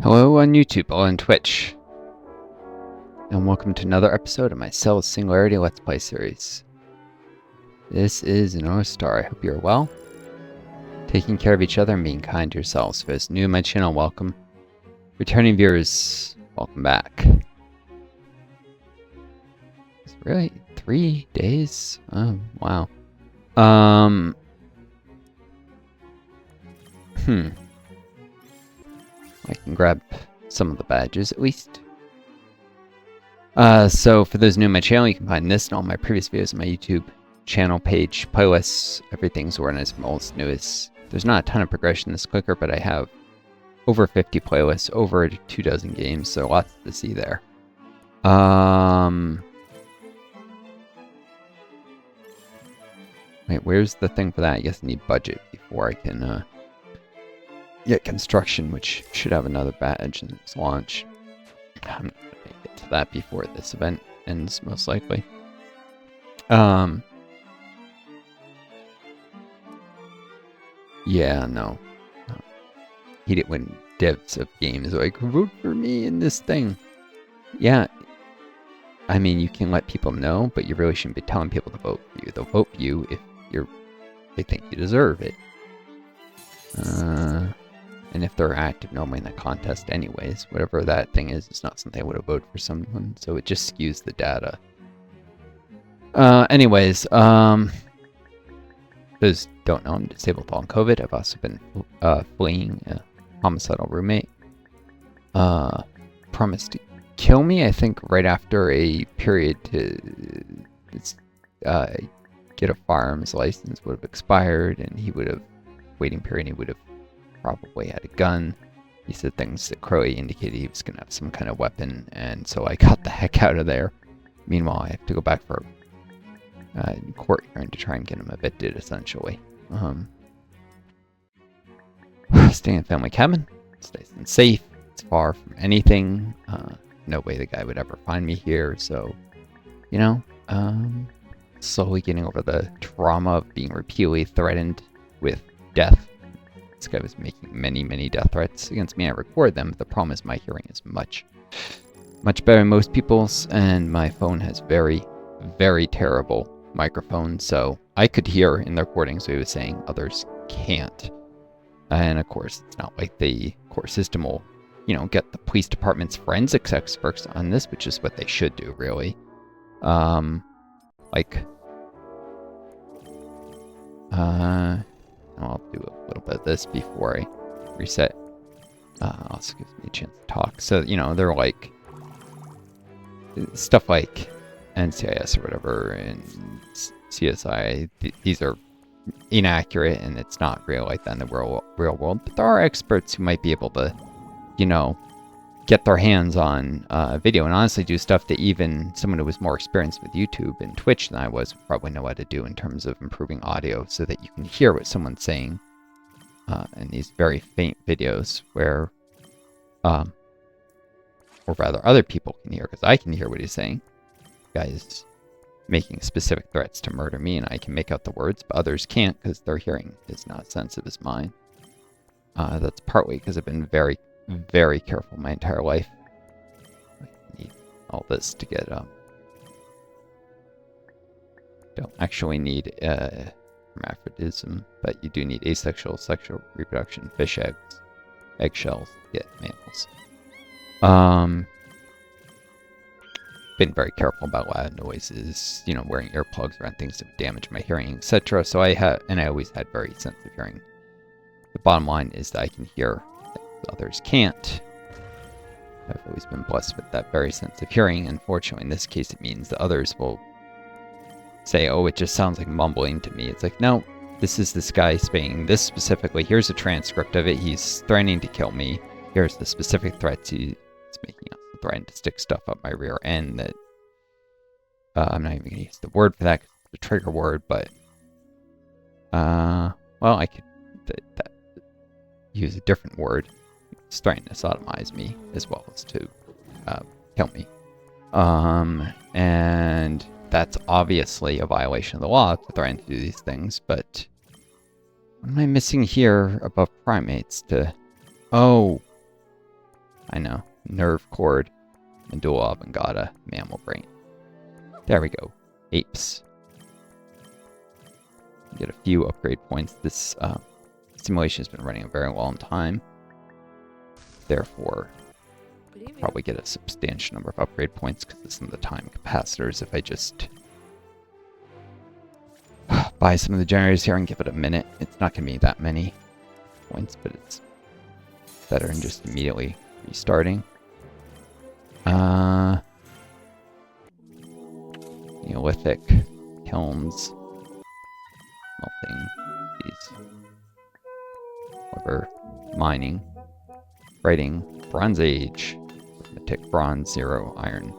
Hello on YouTube, hello on Twitch, and welcome to another episode of my Singularity Let's Play series. This is Northstar. I hope you're well, taking care of each other and being kind to yourselves. For those new to my channel, welcome. Returning viewers, welcome back. It's really 3 days? Oh, wow. I can grab some of the badges at least. So for those new to my channel, you can find this and all my previous videos on my YouTube channel page, playlists, everything's organized from oldest to newest. There's not a ton of progression this clicker, but I have over 50 playlists, over 24 games, so lots to see there. Wait, where's the thing for that? I guess I need budget before I can get construction, which should have another badge in its launch. I'm not gonna get to that before this event ends, most likely. Yeah, no. Hate it when devs of games are like, vote for me in this thing. Yeah, I mean, you can let people know, but you really shouldn't be telling people to vote for you. They'll vote for you if they think you deserve it. And if they're active normally in the contest anyways, whatever that thing is, it's not something I would have voted for someone, so it just skews the data. Anyways, those don't know, I'm disabled with long COVID. I've also been fleeing a homicidal roommate. Promised to kill me, I think, right after a period to get a firearms license would have expired, and he would have, waiting period, he would have probably had a gun. He said things that Crowley indicated he was going to have some kind of weapon, and so I got the heck out of there. Meanwhile, I have to go back for a court hearing to try and get him evicted, essentially. Staying in family cabin. It's nice and safe. It's far from anything. No way the guy would ever find me here, so, you know, slowly getting over the trauma of being repeatedly threatened with death. This guy was making many death threats against me. I record them, but the problem is my hearing is much better than most people's, and my phone has very terrible microphone, so I could hear in the recordings what he was saying, others can't. And of course, it's not like the court system will, you know, get the police department's forensics experts on this, which is what they should do, really. I'll do a little bit of this before I reset. Also gives me a chance to talk. So, you know, they're like stuff like NCIS or whatever and CSI. These are inaccurate, and it's not real like that in the real world. But there are experts who might be able to, you know, get their hands on video and honestly do stuff that even someone who was more experienced with YouTube and Twitch than I was would probably know how to do in terms of improving audio so that you can hear what someone's saying in these very faint videos where, or rather other people can hear, because I can hear what he's saying. The guy is making specific threats to murder me and I can make out the words, but others can't because their hearing is not as sensitive as mine. That's partly because I've been very careful my entire life. I need all this to get don't actually need hermaphroditism, but you do need asexual sexual reproduction, fish eggs, eggshells to get mammals. Been very careful about loud noises, you know, wearing earplugs around things that would damage my hearing, etc. So I always had very sensitive hearing. The bottom line is that I can hear others can't. I've always been blessed with that very sensitive hearing. Unfortunately, in this case, it means that others will say, oh, it just sounds like mumbling to me. It's like, no, this is this guy saying this specifically. Here's a transcript of it. He's threatening to kill me. Here's the specific threats he's making. Threatening to stick stuff up my rear end that I'm not even going to use the word for that, the trigger word, but well, I could use a different word. It's threatening to sodomize me as well as to kill me. And that's obviously a violation of the law to threaten to do these things, but what am I missing here above primates to... Oh, I know. Nerve cord, medulla oblongata, mammal brain. There we go. Apes. Get a few upgrade points. This simulation has been running a very long time. Therefore, probably get a substantial number of upgrade points because of some of the time capacitors. If I just buy some of the generators here and give it a minute, it's not going to be that many points, but it's better than just immediately restarting. Neolithic kilns, melting these, whatever, mining, writing, Bronze Age, arithmetic, bronze, 0, iron,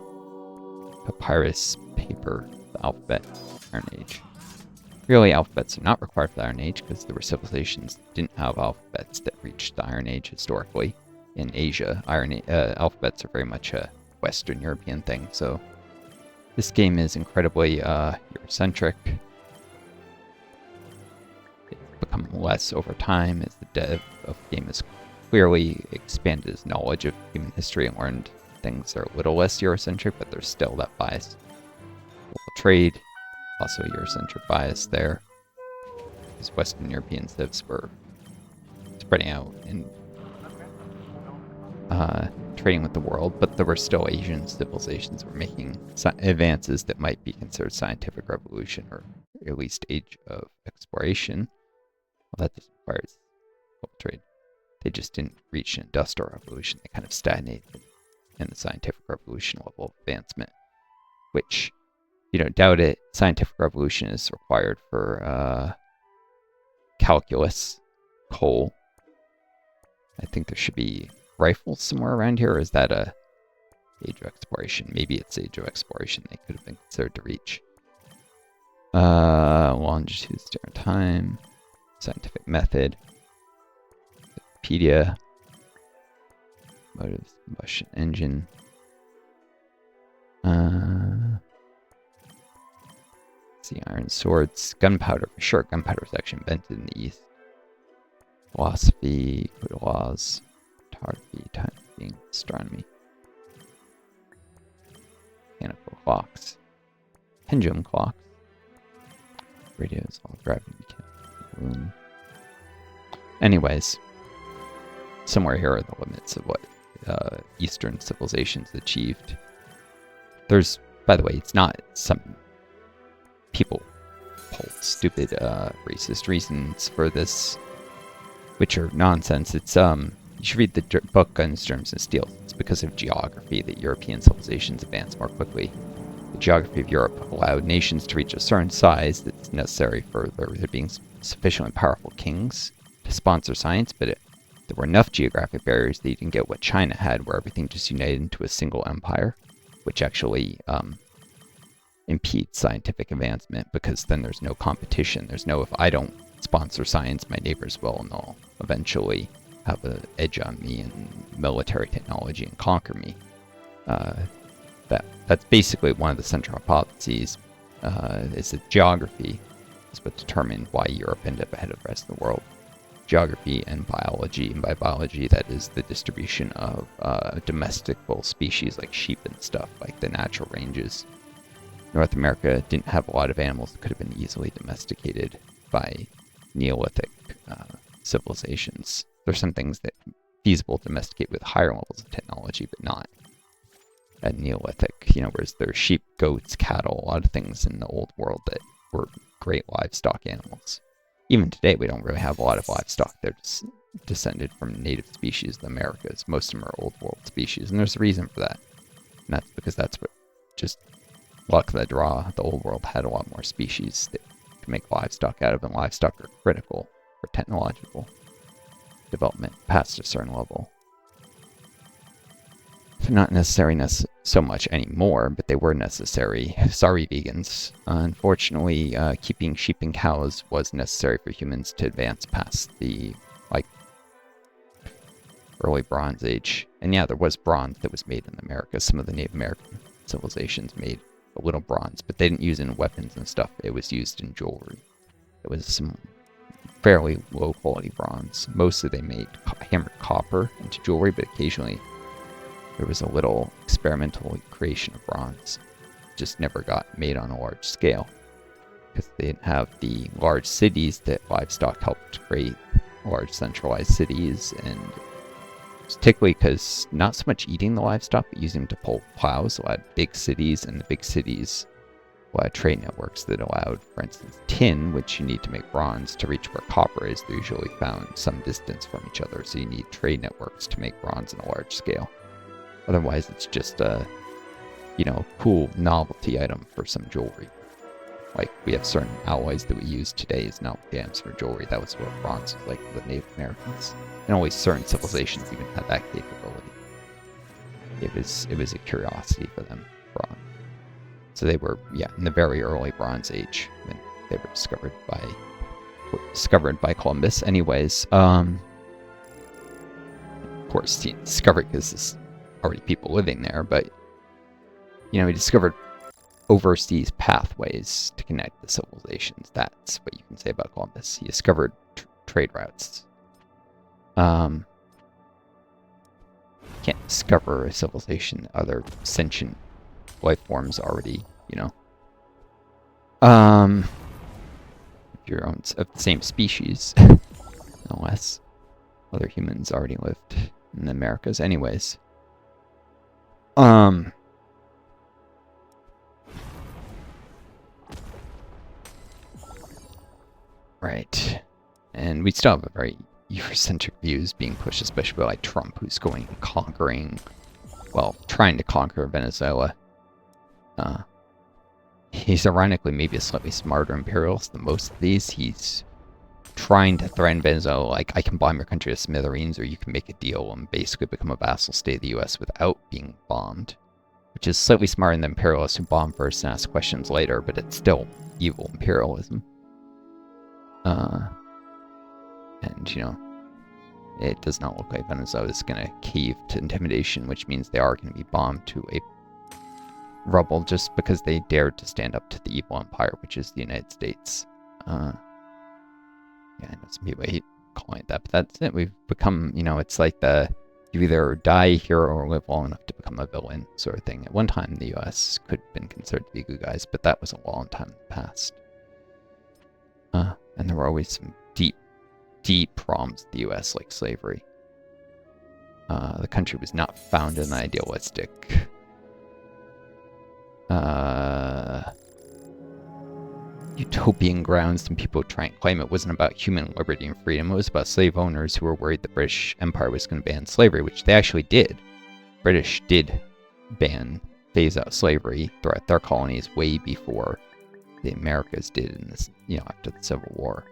papyrus, paper, the alphabet, Iron Age. Really, alphabets are not required for the Iron Age because there were civilizations that didn't have alphabets that reached the Iron Age historically. In Asia, alphabets are very much a Western European thing, so this game is incredibly Eurocentric. It's become less over time as the dev of the game has clearly expanded his knowledge of human history and learned things that are a little less Eurocentric, but there's still that bias. Global trade, also Eurocentric bias there, because Western European civs were spreading out and trading with the world, but there were still Asian civilizations that were making advances that might be considered scientific revolution or at least age of exploration. Well, that doesn't require global trade. They just didn't reach an industrial revolution. They kind of stagnated in the scientific revolution level of advancement, which, you don't doubt it, scientific revolution is required for calculus, coal. I think there should be rifles somewhere around here, or is that a age of exploration? Maybe it's age of exploration they could have been considered to reach. Longitude, standard time, scientific method, Wikipedia, motives, combustion engine. See, iron swords, gunpowder, for sure. Gunpowder was actually invented in the East. Philosophy, code laws, photography, timekeeping, astronomy, mechanical clocks, pendulum clocks, radios, holographic, mechanical. Anyways, somewhere here are the limits of what Eastern civilizations achieved. There's, by the way, it's not some people pull stupid racist reasons for this, which are nonsense. It's you should read the book Guns, Germs, and Steel. It's because of geography that European civilizations advanced more quickly. The geography of Europe allowed nations to reach a certain size that's necessary for there being sufficiently powerful kings to sponsor science, but there were enough geographic barriers that you didn't get what China had, where everything just united into a single empire, which actually impedes scientific advancement, because then there's no competition. There's no, if I don't sponsor science, my neighbors will, and they'll eventually have an edge on me in military technology and conquer me. That's basically one of the central hypotheses, is that geography is what determined why Europe ended up ahead of the rest of the world. Geography and biology, and by biology that is the distribution of domesticable species like sheep and stuff, like the natural ranges. North America didn't have a lot of animals that could have been easily domesticated by Neolithic civilizations. There's some things that feasible to domesticate with higher levels of technology, but not at Neolithic, whereas there's sheep, goats, cattle, a lot of things in the old world that were great livestock animals. Even today, we don't really have a lot of livestock. They're just descended from native species of the Americas. Most of them are old world species, and there's a reason for that. And that's because that's what, just luck of the draw, the old world had a lot more species that could make livestock out of, and livestock are critical for technological development past a certain level. Not necessary so much anymore, but they were necessary. Sorry, vegans. Unfortunately, keeping sheep and cows was necessary for humans to advance past the, early Bronze Age. And yeah, there was bronze that was made in America. Some of the Native American civilizations made a little bronze, but they didn't use it in weapons and stuff. It was used in jewelry. It was some fairly low-quality bronze. Mostly they made hammered copper into jewelry, but occasionally there was a little experimental creation of bronze. Just never got made on a large scale because they didn't have the large cities that livestock helped create, large centralized cities, and particularly because not so much eating the livestock, but using them to pull plows. A lot of big cities, and the big cities, a lot of trade networks that allowed, for instance, tin, which you need to make bronze to reach where copper is. They're usually found some distance from each other, so you need trade networks to make bronze on a large scale. Otherwise, it's just a, cool novelty item for some jewelry. Like, we have certain alloys that we use today as novelty items for jewelry. That was what bronze was like for the Native Americans. And only certain civilizations even had that capability. It was a curiosity for them, bronze. So they were, in the very early Bronze Age when they were discovered by Columbus. Anyways, of course, he discovered because there's already people living there, but he discovered overseas pathways to connect the civilizations. That's what you can say about Columbus. He discovered trade routes. Can't discover a civilization, other sentient life forms already, if you're of the same species, no less. Other humans already lived in the Americas, anyways. Right. And we still have a very Eurocentric views being pushed, especially by like Trump, who's going and trying to conquer Venezuela. He's ironically maybe a slightly smarter imperialist than most of these. He's trying to threaten Venezuela, like, I can bomb your country to smithereens, or you can make a deal and basically become a vassal state of the US without being bombed. Which is slightly smarter than imperialists who bomb first and ask questions later, but it's still evil imperialism. And, it does not look like Venezuela is going to cave to intimidation, which means they are going to be bombed to a rubble just because they dared to stand up to the evil empire, which is the United States. I know some people hate calling it that, but that's it. We've become, it's like you either die here or live long enough to become a villain sort of thing. At one time, the U.S. could have been considered to be good guys, but that was a long time in the past. And there were always some deep problems with the U.S., like slavery. The country was not founded on idealistic utopian grounds, and people try and claim it wasn't about human liberty and freedom. It was about slave owners who were worried the British Empire was going to ban slavery, which they actually did. British did phase out slavery throughout their colonies way before the Americas did in this, after the Civil War.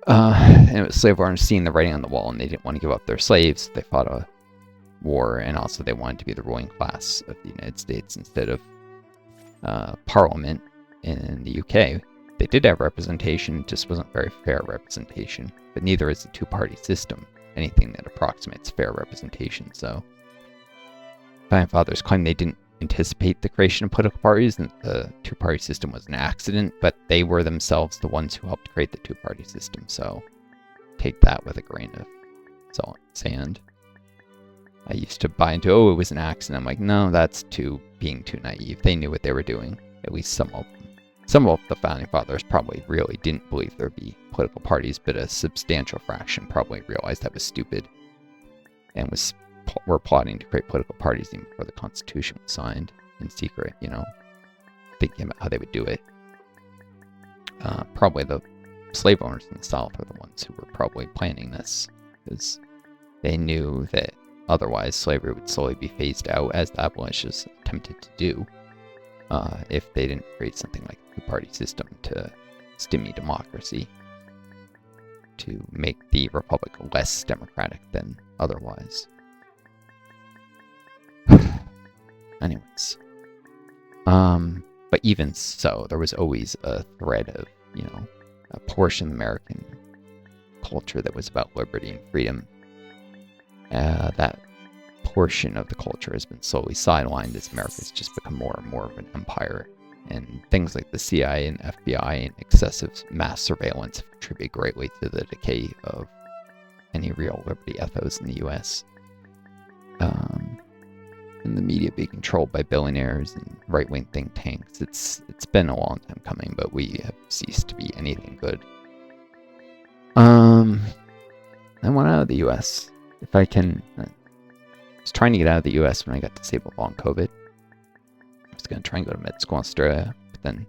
And it was slave owners seeing the writing on the wall, and they didn't want to give up their slaves. So they fought a war, and also they wanted to be the ruling class of the United States instead of Parliament in the UK. They did have representation, just wasn't very fair representation. But neither is the two-party system anything that approximates fair representation. So, Founding Fathers claim they didn't anticipate the creation of political parties, and the two-party system was an accident, but they were themselves the ones who helped create the two-party system. So, take that with a grain of sand. I used to buy into, it was an accident. I'm like, no, that's being too naive. They knew what they were doing, at least some of them. Some of the Founding Fathers probably really didn't believe there'd be political parties, but a substantial fraction probably realized that was stupid and were plotting to create political parties even before the Constitution was signed in secret, thinking about how they would do it. Probably the slave owners in the South are the ones who were probably planning this, because they knew that otherwise slavery would slowly be phased out, as the abolitionists attempted to do, if they didn't create something like a two-party system to stimulate democracy, to make the republic less democratic than otherwise. Anyways. But even so, there was always a thread of, a portion of American culture that was about liberty and freedom. That portion of the culture has been slowly sidelined as America's just become more and more of an empire. And things like the CIA and FBI and excessive mass surveillance have contributed greatly to the decay of any real liberty ethos in the U.S. and the media being controlled by billionaires and right-wing think tanks. It's been a long time coming, but we have ceased to be anything good. I want out of the U.S. if I can. I was trying to get out of the U.S. when I got disabled long COVID. I was going to try and go to med school in Australia, but then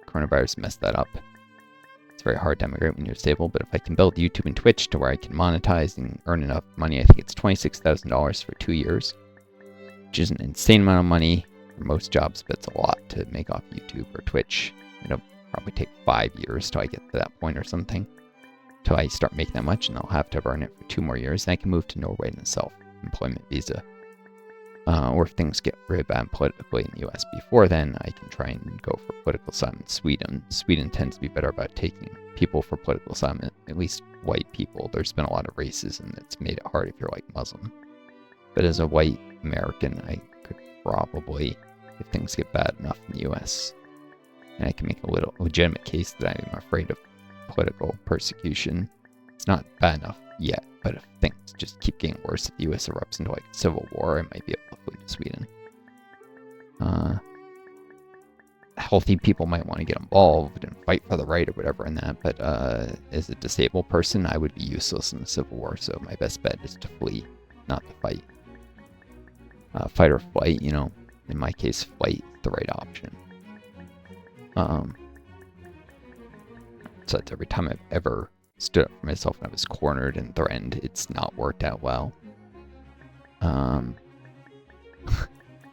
coronavirus messed that up. It's very hard to emigrate when you're disabled, but if I can build YouTube and Twitch to where I can monetize and earn enough money, I think it's $26,000 for 2 years, which is an insane amount of money for most jobs, but it's a lot to make off YouTube or Twitch. It'll probably take 5 years till I get to that point or something, till I start making that much, and I'll have to earn it for 2 more years, and I can move to Norway in a self-employment visa. Or if things get really bad politically in the US before then, I can try and go for political asylum in Sweden. Sweden tends to be better about taking people for political asylum, at least white people. There's been a lot of racism that's made it hard if you're like Muslim. But as a white American, I could probably, if things get bad enough in the US, and I can make a little legitimate case that I'm afraid of political persecution. It's not bad enough yet, but if things just keep getting worse, if the US erupts into like a civil war, I might be able to flee to Sweden. Healthy people might want to get involved and fight for the right or whatever in that, but as a disabled person, I would be useless in the civil war, so my best bet is to flee, not to fight. Fight or flight, you know, in my case, flight is the right option. So that's every time I've ever stood up for myself when I was cornered and threatened, it's not worked out well.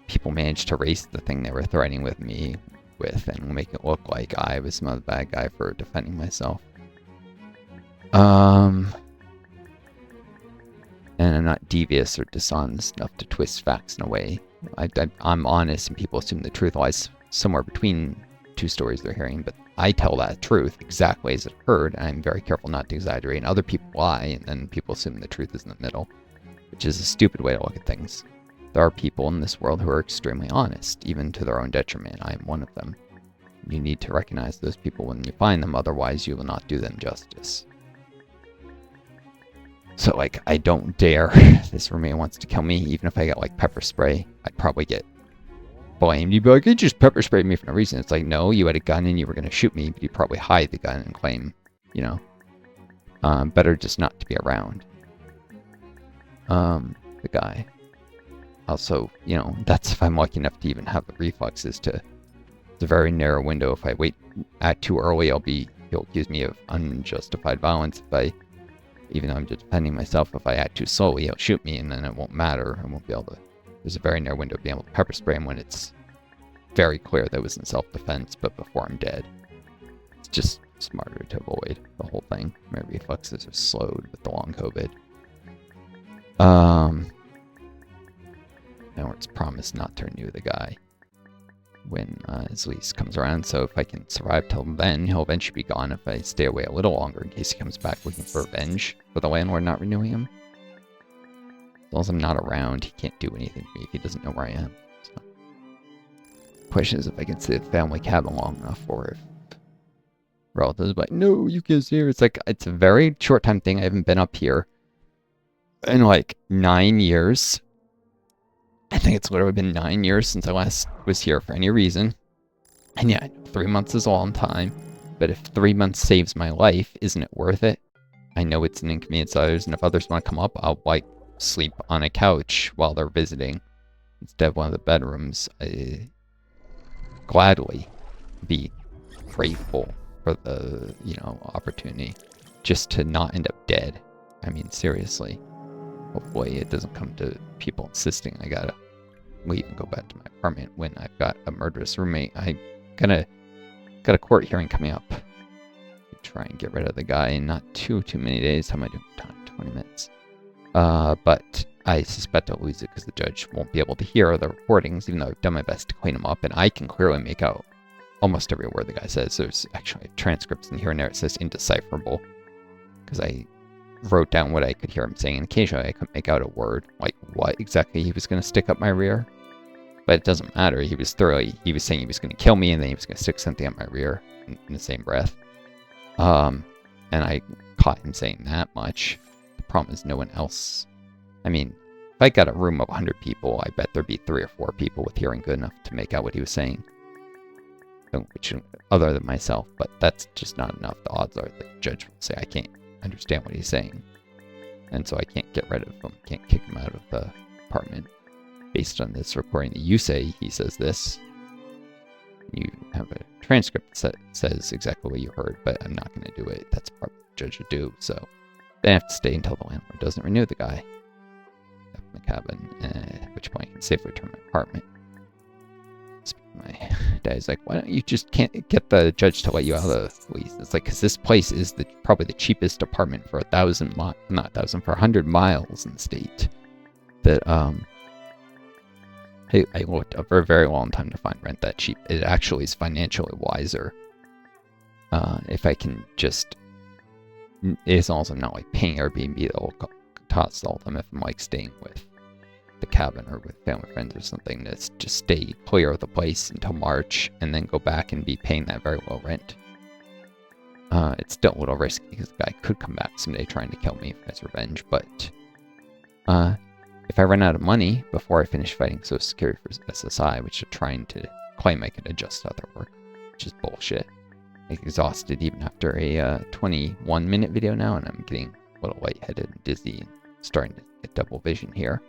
People managed to erase the thing they were threatening with me with and make it look like I was some other bad guy for defending myself. And I'm not devious or dishonest enough to twist facts in a way. I'm honest, and people assume the truth lies somewhere between two stories they're hearing, but I tell that truth exactly as it occurred, and I'm very careful not to exaggerate, and other people lie, and then people assume the truth is in the middle, which is a stupid way to look at things. There are people in this world who are extremely honest, even to their own detriment. I am one of them. You need to recognize those people when you find them, otherwise you will not do them justice. So, like, I don't dare. This roommate wants to kill me, even if I got, like, pepper spray, I'd probably get blamed. You'd be like, you just pepper sprayed me for no reason. It's like, no, you had a gun and you were going to shoot me, but you'd probably hide the gun and claim, you know, better just not to be around. The guy. Also, you know, that's if I'm lucky enough to even have the reflexes to, it's a very narrow window. If I wait act too early, he'll accuse me of unjustified violence. Even though I'm just defending myself, if I act too slowly, he'll shoot me and then it won't matter. I won't be able to. There's a very narrow window of being able to pepper spray him when it's very clear that it was in self-defense, but before I'm dead. It's just smarter to avoid the whole thing. My reflexes are slowed with the long COVID. Now it's promised not to renew the guy when his lease comes around, so if I can survive till then, he'll eventually be gone if I stay away a little longer in case he comes back looking for revenge for the landlord not renewing him. As long as I'm not around, he can't do anything to me if he doesn't know where I am. So, question is if I can stay at the family cabin long enough, or if relatives are like, no, you can't stay here. It's like, it's a very short time thing. I haven't been up here in like 9 years. I think it's literally been 9 years since I last was here for any reason. And yeah, 3 months is a long time, but if 3 months saves my life, isn't it worth it? I know it's an inconvenience to others, and if others want to come up, I'll like sleep on a couch while they're visiting instead of one of the bedrooms. I gladly be grateful for the, you know, opportunity just to not end up dead. I mean, seriously. Hopefully it doesn't come to people insisting I gotta leave and go back to my apartment when I've got a murderous roommate. I got a court hearing coming up. Try and get rid of the guy in not too many days. How am I doing time? 20 minutes. But I suspect I'll lose it because the judge won't be able to hear the recordings, even though I've done my best to clean them up, and I can clearly make out almost every word the guy says. There's actually transcripts in here and there. It says indecipherable because I wrote down what I could hear him saying, and occasionally I couldn't make out a word, like what exactly he was going to stick up my rear. But it doesn't matter. He was saying he was going to kill me, and then he was going to stick something up my rear in the same breath. And I caught him saying that much. The problem is no one else. I mean, if I got a room of 100 people, I bet there'd be 3 or 4 people with hearing good enough to make out what he was saying. Which, other than myself, but that's just not enough. The odds are the judge will say, I can't understand what he's saying. And so I can't get rid of him, can't kick him out of the apartment. Based on this recording that you say he says this, you have a transcript that says exactly what you heard, but I'm not going to do it. That's probably what the judge would do. So they have to stay until the landlord doesn't renew the guy in the cabin, at which point I can safely return my apartment. My dad's like, why don't you just can't get the judge to let you out of the lease? It's like, because this place is probably the cheapest apartment for 100 miles in the state. That I looked up for a very long time to find rent that cheap. It actually is financially wiser if I can just. As long as I'm not like paying Airbnb that will cost all of them if I'm like staying with the cabin or with family friends or something, that's just stay clear of the place until March and then go back and be paying that very low rent. It's still a little risky because the guy could come back someday trying to kill me as revenge, but if I run out of money before I finish fighting Social Security for SSI, which they're trying to claim I can adjust other work, which is bullshit. I'm exhausted even after a 21-minute video now, and I'm getting a little lightheaded and dizzy and starting to get double vision here.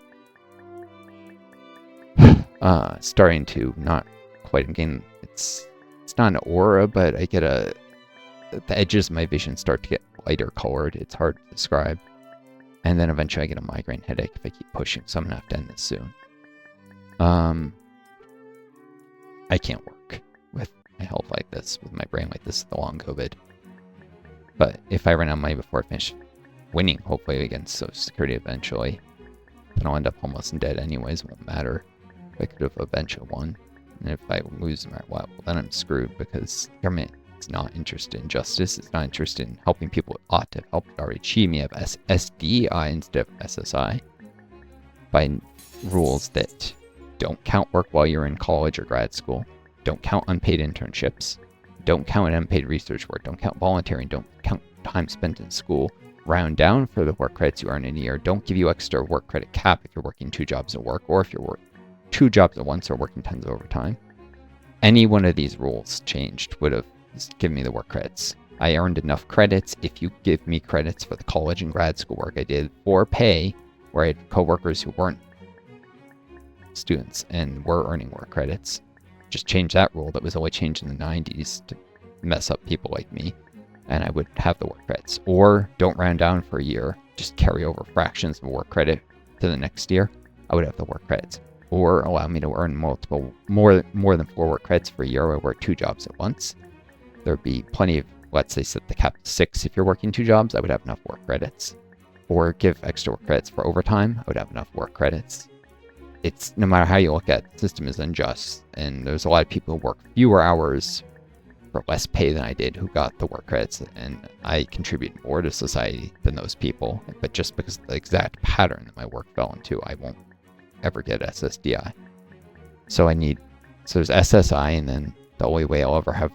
Starting to not quite again. It's not an aura, but I get the edges of my vision start to get lighter colored. It's hard to describe. And then eventually I get a migraine headache if I keep pushing, so I'm gonna have to end this soon. I can't work with my health like this, with my brain like this, the long COVID. But if I run out of money before I finish winning, hopefully against Social Security eventually, then I'll end up almost dead anyways. It won't matter. I could have eventually won. And if I lose no matter what, well, then I'm screwed because the government is not interested in justice. It's not interested in helping people it ought to help. It already cheated me of SDI instead of SSI by rules that don't count work while you're in college or grad school, don't count unpaid internships, don't count unpaid research work, don't count volunteering, don't count time spent in school, round down for the work credits you earn in a year, don't give you extra work credit cap if you're working 2 jobs at work, or if you're working 2 jobs at once or working tons of overtime. Any one of these rules changed would have given me the work credits. I earned enough credits. If you give me credits for the college and grad school work I did for pay, where I had coworkers who weren't students and were earning work credits, just change that rule that was only changed in the 90s to mess up people like me, and I would have the work credits. Or don't round down for a year, just carry over fractions of work credit to the next year, I would have the work credits. Or allow me to earn more than 4 work credits for a year where I work 2 jobs at once. There'd be plenty of, let's say, set the cap to 6 if you're working 2 jobs, I would have enough work credits. Or give extra work credits for overtime, I would have enough work credits. It's, no matter how you look at it, the system is unjust, and there's a lot of people who work fewer hours for less pay than I did who got the work credits, and I contribute more to society than those people, but just because of the exact pattern that my work fell into, I won't ever get SSDI. So there's SSI, and then the only way I'll ever have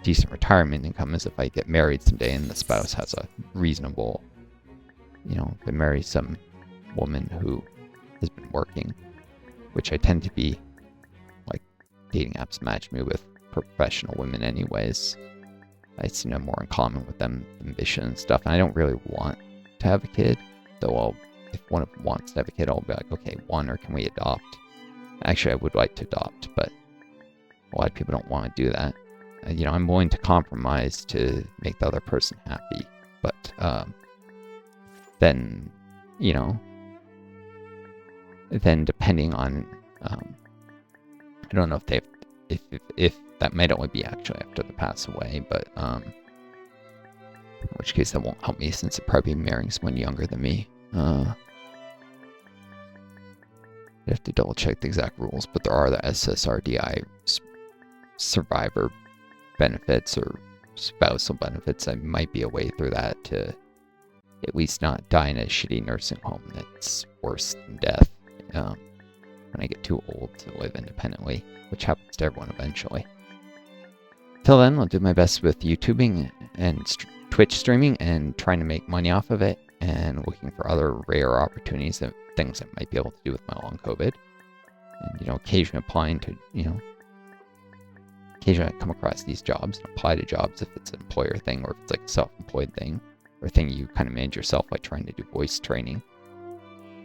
decent retirement income is if I get married someday and the spouse has a reasonable, if I marry some woman who has been working, which I tend to be, like, dating apps match me with professional women anyways. I seem to have more in common with them, ambition and stuff, and I don't really want to have a kid, though if one of them wants to have a kid, I'll be like, okay, one, or can we adopt? Actually, I would like to adopt, but a lot of people don't want to do that. I'm willing to compromise to make the other person happy, but then depending on, I don't know if that might only be actually after they pass away, but in which case that won't help me since it'd probably be marrying someone younger than me. I have to double check the exact rules, but there are the SSRDI survivor benefits or spousal benefits. I might be a way through that to at least not die in a shitty nursing home that's worse than death when I get too old to live independently, which happens to everyone eventually. Till then, I'll do my best with YouTubing and Twitch streaming and trying to make money off of it, and looking for other rare opportunities and things I might be able to do with my long COVID. And, occasionally applying to, occasionally I come across these jobs and apply to jobs if it's an employer thing or if it's like a self-employed thing or a thing you kind of manage yourself, like trying to do voice training.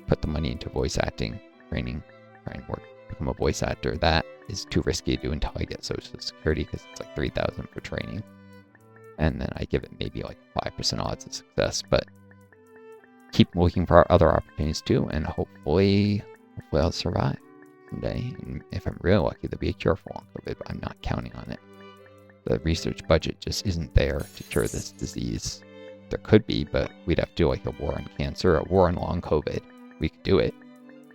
Put the money into voice acting training, try and become a voice actor. That is too risky to do until I get Social Security because it's like $3,000 for training. And then I give it maybe like 5% odds of success, but keep looking for other opportunities too, and hopefully I'll survive someday. And if I'm real lucky, there'll be a cure for long COVID, but I'm not counting on it. The research budget just isn't there to cure this disease. There could be, but we'd have to do like a war on cancer, a war on long COVID. We could do it,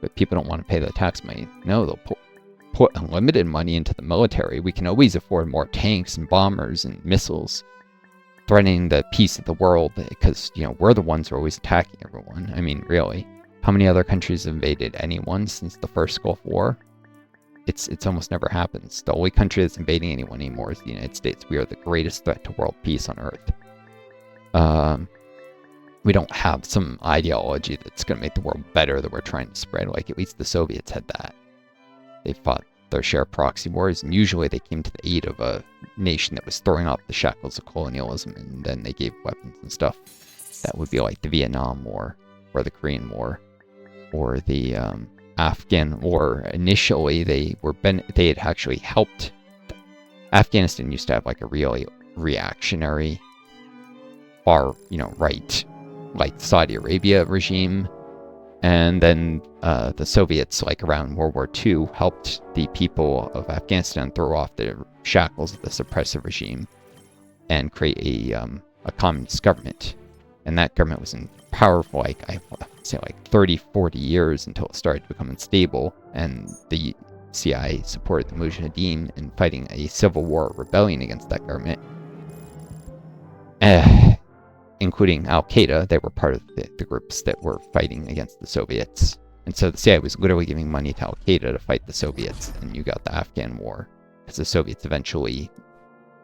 but people don't want to pay the tax money. No, they'll put unlimited money into the military. We can always afford more tanks and bombers and missiles, threatening the peace of the world because, we're the ones who are always attacking everyone. I mean, really, how many other countries have invaded anyone since the first Gulf War? It's almost never happens. The only country that's invading anyone anymore is the United States. We are the greatest threat to world peace on Earth. We don't have some ideology that's going to make the world better that we're trying to spread. Like, at least the Soviets had that. They fought their share of proxy wars, and usually they came to the aid of a nation that was throwing off the shackles of colonialism, and then they gave weapons and stuff. That would be like the Vietnam War, or the Korean War, or the Afghan War. Initially, they had actually helped. Afghanistan used to have like a really reactionary, far, right, like Saudi Arabia regime. And then the Soviets, like around World War II, helped the people of Afghanistan throw off the shackles of the suppressive regime and create a communist government. And that government was in power for like 30, 40 years until it started to become unstable. And the CIA supported the Mujahideen in fighting a civil war rebellion against that government. Including Al-Qaeda. They were part of the groups that were fighting against the Soviets. And so the CIA was literally giving money to Al-Qaeda to fight the Soviets, and you got the Afghan War. Because the Soviets eventually,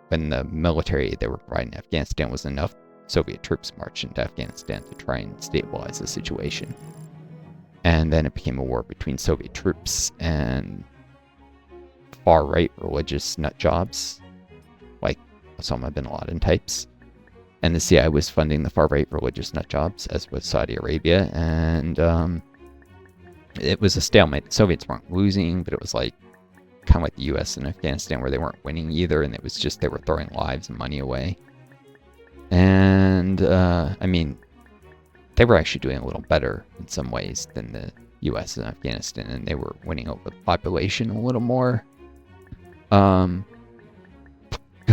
when the military they were providing Afghanistan was enough, Soviet troops marched into Afghanistan to try and stabilize the situation. And then it became a war between Soviet troops and far-right religious nutjobs, like Osama bin Laden types. And the CIA was funding the far-right religious nutjobs, as was Saudi Arabia, and it was a stalemate. The Soviets weren't losing, but it was like kind of like the U.S. and Afghanistan, where they weren't winning either, and it was just they were throwing lives and money away. And I mean, they were actually doing a little better in some ways than the U.S. and Afghanistan, and they were winning over the population a little more. Because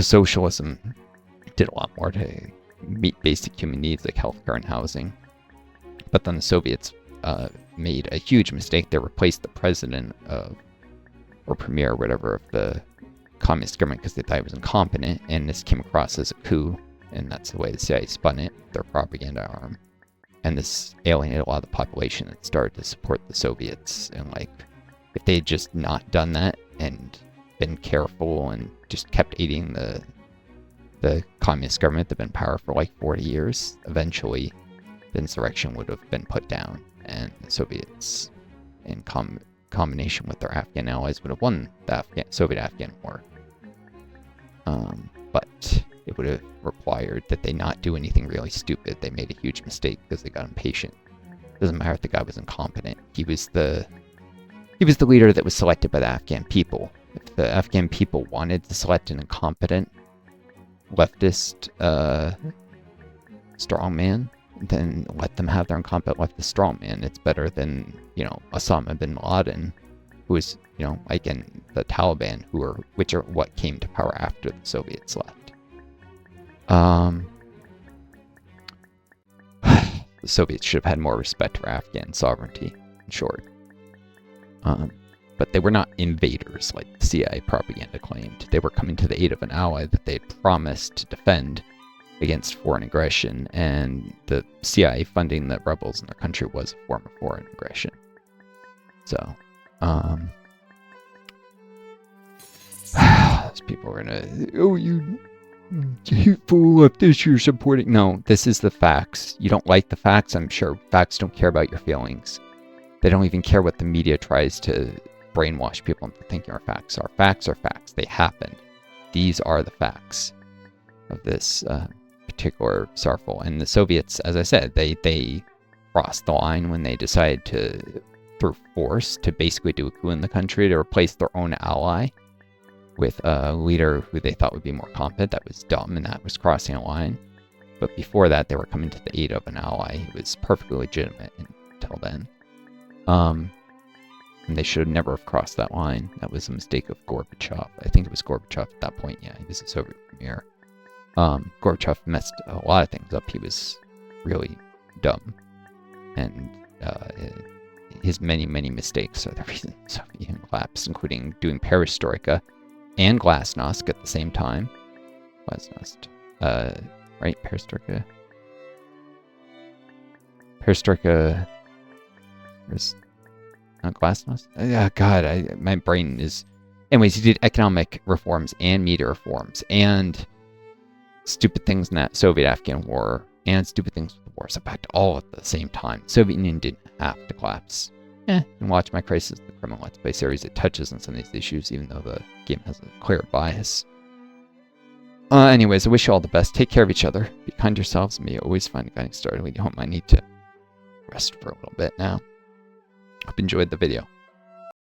socialism did a lot more to meet basic human needs like healthcare and housing. But then the Soviets made a huge mistake. They replaced the president or premier or whatever of the communist government because they thought he was incompetent, and this came across as a coup, and that's the way the CIA spun it, their propaganda arm. And this alienated a lot of the population that started to support the Soviets. And like, if they had just not done that and been careful and just kept aiding the communist government that had been in power for like 40 years, eventually the insurrection would have been put down, and the Soviets, in combination with their Afghan allies, would have won the Soviet-Afghan War. But it would have required that they not do anything really stupid. They made a huge mistake because they got impatient. It doesn't matter if the guy was incompetent. He was the leader that was selected by the Afghan people. If the Afghan people wanted to select an incompetent leftist strongman, then let them have their incompetent leftist strongman. It's better than, Osama bin Laden, who is, again, the Taliban, which are what came to power after the Soviets left. The Soviets should have had more respect for Afghan sovereignty, in short. But they were not invaders like the CIA propaganda claimed. They were coming to the aid of an ally that they had promised to defend against foreign aggression, and the CIA funding the rebels in their country was a form of foreign aggression. So, those people are gonna, Full of this you're supporting. No, this is the facts. You don't like the facts, I'm sure. Facts don't care about your feelings. They don't even care what the media tries to brainwash people into thinking our facts are. Facts are facts. They happened. These are the facts of this particular sorrowful. And the Soviets, as I said, they crossed the line when they decided to, through force, to basically do a coup in the country to replace their own ally with a leader who they thought would be more competent. That was dumb, and that was crossing a line. But before that, they were coming to the aid of an ally who was perfectly legitimate until then. And they should never have crossed that line. That was a mistake of Gorbachev. I think it was Gorbachev at that point. Yeah, he was a Soviet premier. Gorbachev messed a lot of things up. He was really dumb. And his many, many mistakes are the reason the Soviet Union collapsed, including doing perestroika and glasnost at the same time. Glasnost. Right? Perestroika. Perestroika was glasnost? God, my brain is... Anyways, he did economic reforms and media reforms and stupid things in that Soviet-Afghan war and stupid things with the wars. In fact, all at the same time. The Soviet Union didn't have to collapse. You can watch my Crisis of the Criminal Let's Play series. It touches on some of these issues, even though the game has a clear bias. Anyways, I wish you all the best. Take care of each other. Be kind to yourselves, and may you always find a guiding star to lead you home. I need to rest for a little bit now. Hope you enjoyed the video.